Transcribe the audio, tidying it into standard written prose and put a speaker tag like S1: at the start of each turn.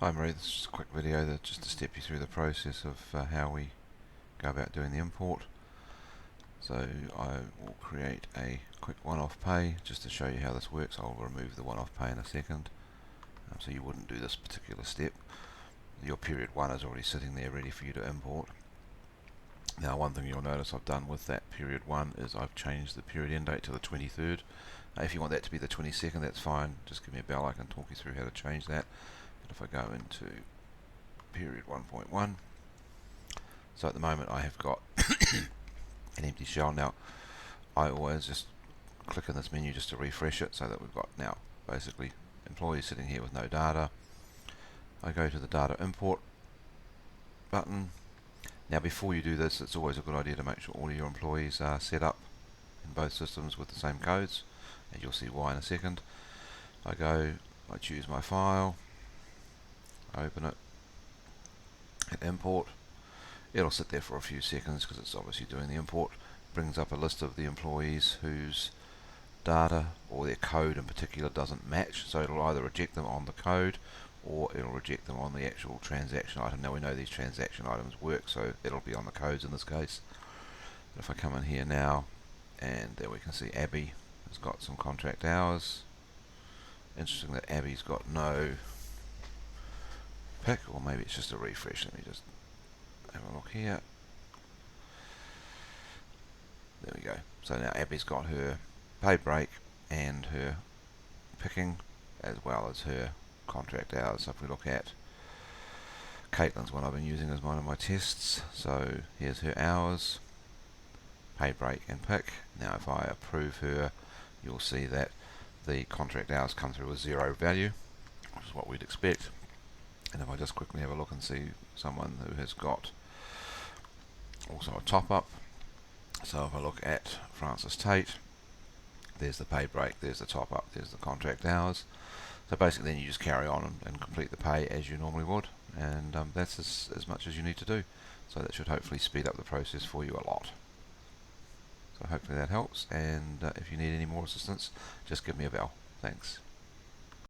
S1: Hi Marie, this is just a quick video just to step you through the process of how we go about doing the import. So I will create a quick one-off pay just to show you how this works. I'll remove the one-off pay in a second, so you wouldn't do this particular step. Your period 1 is already sitting there ready for you to import. Now one thing you'll notice I've done with that period 1 is I've changed the period end date to the 23rd. If you want that to be the 22nd, that's fine, just give me a bell, I can talk you through how to change that. But if I go into period 1.1, so at the moment I have got an empty shell. Now I always just click in this menu just to refresh it so that we've got now basically employees sitting here with no data. I go to the data import button. Now before you do this, it's always a good idea to make sure all of your employees are set up in both systems with the same codes, and you'll see why in a second. I choose my file, open it, hit import. It'll sit there for a few seconds because it's obviously doing the import. Brings up a list of the employees whose data or their code in particular doesn't match, so it'll either reject them on the code or it'll reject them on the actual transaction item. Now we know these transaction items work, so it'll be on the codes in this case. But if I come in here now, and there we can see Abby has got some contract hours. Interesting that Abby's got no pick, or maybe it's just a refresh. Let me just have a look here. There we go. So now Abby's got her pay break and her picking, as well as her contract hours. So if we look at Caitlin's one I've been using as one of my tests. So here's her hours, pay break and pick. Now if I approve her, you'll see that the contract hours come through with 0 value, which is what we'd expect. And if I just quickly have a look and see someone who has got also a top up. So if I look at Francis Tate, there's the pay break, there's the top up, there's the contract hours. So basically then you just carry on and complete the pay as you normally would, and that's as much as you need to do. So that should hopefully speed up the process for you a lot. So hopefully that helps, and if you need any more assistance, just give me a bell. Thanks.